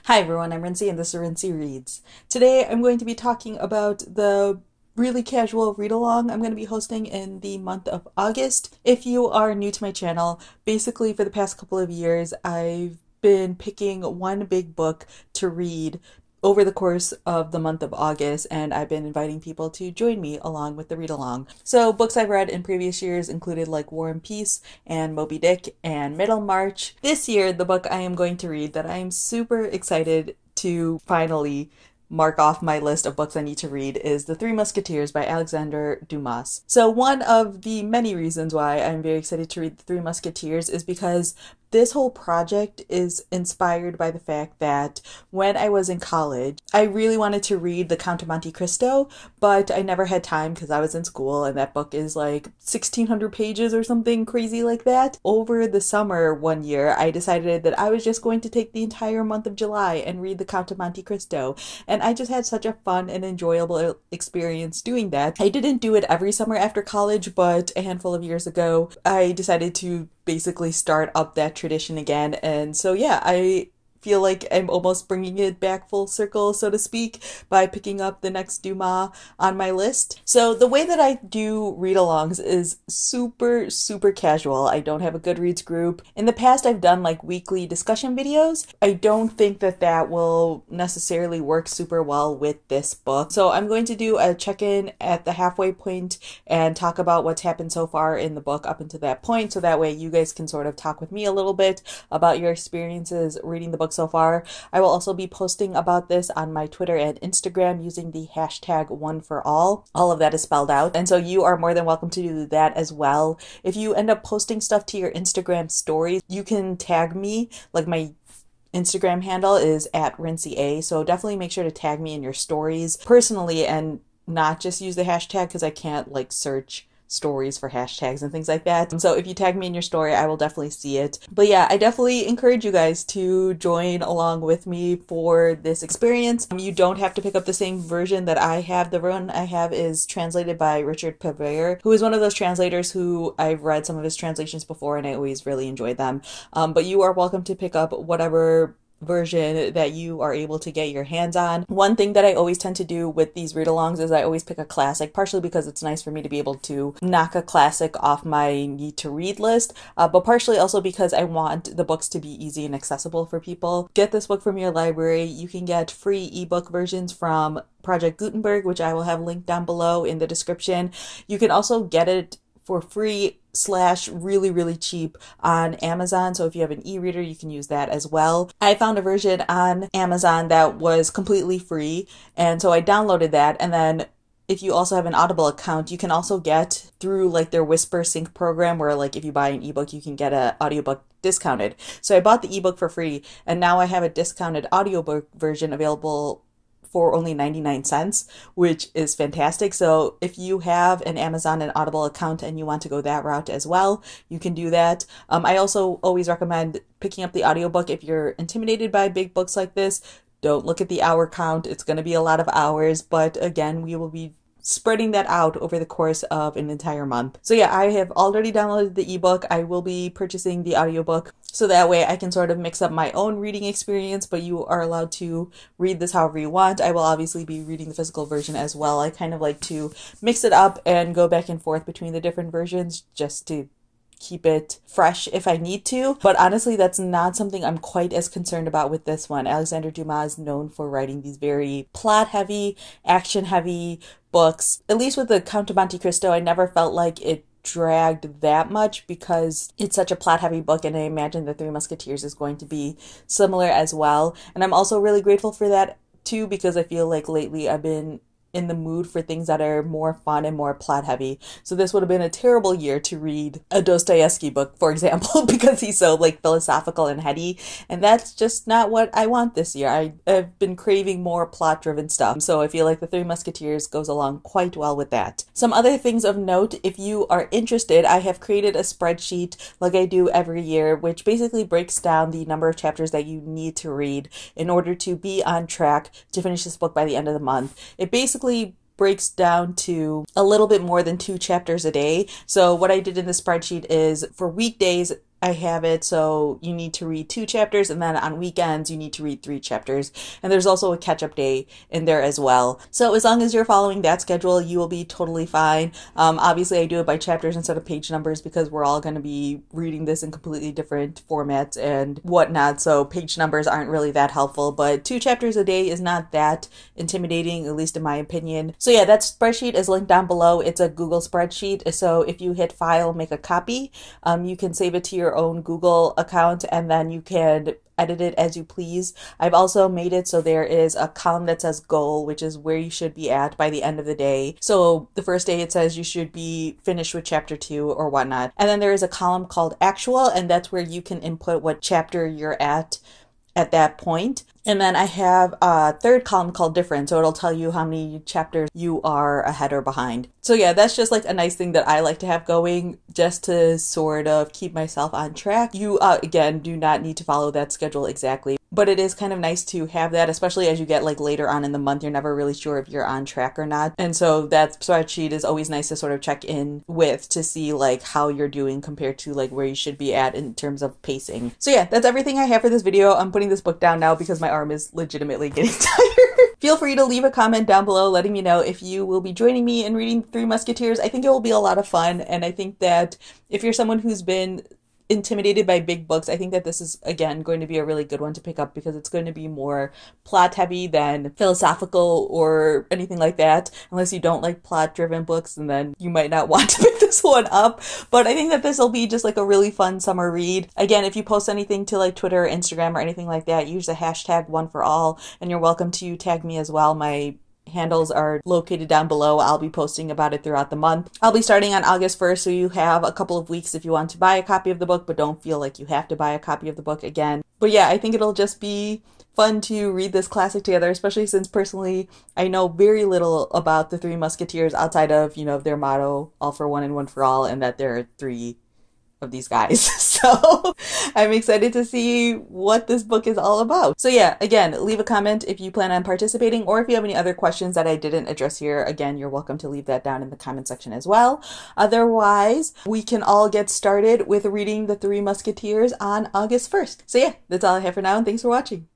Hi everyone, I'm Rincey and this is Rincey Reads. Today I'm going to be talking about the really casual read-along I'm going to be hosting in the month of August. If you are new to my channel, basically for the past couple of years I've been picking one big book to read over the course of the month of August, and I've been inviting people to join me along with the read-along. So books I've read in previous years included like War and Peace and Moby Dick and Middlemarch. This year, the book I am going to read that I am super excited to finally mark off my list of books I need to read is The Three Musketeers by Alexander Dumas. So one of the many reasons why I'm very excited to read The Three Musketeers is because this whole project is inspired by the fact that when I was in college, I really wanted to read The Count of Monte Cristo, but I never had time because I was in school and that book is like 1,600 pages or something crazy like that. Over the summer one year, I decided that I was just going to take the entire month of July and read The Count of Monte Cristo. And I just had such a fun and enjoyable experience doing that. I didn't do it every summer after college, but a handful of years ago, I decided to basically start up that tradition again. And so yeah, I feel like I'm almost bringing it back full circle, so to speak, by picking up the next Dumas on my list. So the way that I do read-alongs is super casual. I don't have a Goodreads group. In the past, I've done like weekly discussion videos. I don't think that that will necessarily work super well with this book. So I'm going to do a check-in at the halfway point and talk about what's happened so far in the book up until that point, so that way you guys can sort of talk with me a little bit about your experiences reading the book so far. I will also be posting about this on my Twitter and Instagram using the hashtag #OneForAll. All of that is spelled out, and so you are more than welcome to do that as well. If you end up posting stuff to your Instagram stories, you can tag me. Like my Instagram handle is @rincey, so definitely make sure to tag me in your stories personally and not just use the hashtag because I can't like search stories for hashtags and things like that. So if you tag me in your story, I will definitely see it. But yeah, I definitely encourage you guys to join along with me for this experience. You don't have to pick up the same version that I have. The one I have is translated by Richard Pevere, who is one of those translators who I've read some of his translations before and I always really enjoyed them. But you are welcome to pick up whatever version that you are able to get your hands on. One thing that I always tend to do with these read-alongs is I always pick a classic, partially because it's nice for me to be able to knock a classic off my need to read list, but partially also because I want the books to be easy and accessible for people. Get this book from your library. You can get free ebook versions from Project Gutenberg, which I will have linked down below in the description. You can also get it for free / really cheap on Amazon. So if you have an e-reader, you can use that as well. I found a version on Amazon that was completely free, and so I downloaded that. And then if you also have an Audible account, you can also get through like their Whisper Sync program where like if you buy an ebook, you can get an audiobook discounted. So I bought the ebook for free, and now I have a discounted audiobook version available for only 99 cents, which is fantastic. So if you have an Amazon and Audible account and you want to go that route as well, you can do that. I also always recommend picking up the audiobook if you're intimidated by big books like this. Don't look at the hour count. It's going to be a lot of hours, but again, we will be spreading that out over the course of an entire month. So yeah, I have already downloaded the ebook. I will be purchasing the audiobook so that way I can sort of mix up my own reading experience, but you are allowed to read this however you want. I will obviously be reading the physical version as well. I kind of like to mix it up and go back and forth between the different versions just to keep it fresh if I need to. But honestly, that's not something I'm quite as concerned about with this one. Alexander Dumas is known for writing these very plot-heavy, action-heavy books. At least with The Count of Monte Cristo, I never felt like it dragged that much because it's such a plot-heavy book, and I imagine The Three Musketeers is going to be similar as well. And I'm also really grateful for that too, because I feel like lately I've been in the mood for things that are more fun and more plot heavy. So this would have been a terrible year to read a Dostoevsky book, for example, because he's so like philosophical and heady. And that's just not what I want this year. I've been craving more plot driven stuff. So I feel like The Three Musketeers goes along quite well with that. Some other things of note, if you are interested, I have created a spreadsheet like I do every year, which basically breaks down the number of chapters that you need to read in order to be on track to finish this book by the end of the month. It basically breaks down to a little bit more than 2 chapters a day. So what I did in the spreadsheet is for weekdays, I have it so you need to read 2 chapters, and then on weekends you need to read 3 chapters. And there's also a catch-up day in there as well. So as long as you're following that schedule, you will be totally fine. Obviously I do it by chapters instead of page numbers because we're all going to be reading this in completely different formats and whatnot, so page numbers aren't really that helpful, but 2 chapters a day is not that intimidating, at least in my opinion. So yeah, that spreadsheet is linked down below. It's a Google spreadsheet, so if you hit file, make a copy, you can save it to your own Google account, and then you can edit it as you please. I've also made it so there is a column that says goal, which is where you should be at by the end of the day. So the first day it says you should be finished with chapter 2 or whatnot. And then there is a column called actual, and that's where you can input what chapter you're at that point. And then I have a third column called different, so it'll tell you how many chapters you are ahead or behind. So yeah, that's just like a nice thing that I like to have going just to sort of keep myself on track. You, again, do not need to follow that schedule exactly, but it is kind of nice to have that, especially as you get like later on in the month. You're never really sure if you're on track or not. And so that spreadsheet is always nice to sort of check in with to see like how you're doing compared to like where you should be at in terms of pacing. So yeah, that's everything I have for this video. I'm putting this book down now because my arm is legitimately getting tired. Feel free to leave a comment down below letting me know if you will be joining me in reading Three Musketeers. I think it will be a lot of fun, and I think that if you're someone who's been intimidated by big books, I think that this is, again, going to be a really good one to pick up because it's going to be more plot heavy than philosophical or anything like that. Unless you don't like plot driven books, and then you might not want to pick this one up. But I think that this will be just like a really fun summer read. Again, if you post anything to like Twitter or Instagram or anything like that, use the hashtag #OneForAll, and you're welcome to tag me as well. My handles are located down below. I'll be posting about it throughout the month. I'll be starting on August 1st, so you have a couple of weeks if you want to buy a copy of the book, but don't feel like you have to buy a copy of the book again. But yeah, I think it'll just be fun to read this classic together, especially since personally I know very little about the Three Musketeers outside of, you know, their motto, all for one and one for all, and that there are 3 of these guys. So I'm excited to see what this book is all about. So yeah, again, leave a comment if you plan on participating, or if you have any other questions that I didn't address here. Again, you're welcome to leave that down in the comment section as well. Otherwise, we can all get started with reading the Three Musketeers on August 1st. So yeah, that's all I have for now, and thanks for watching.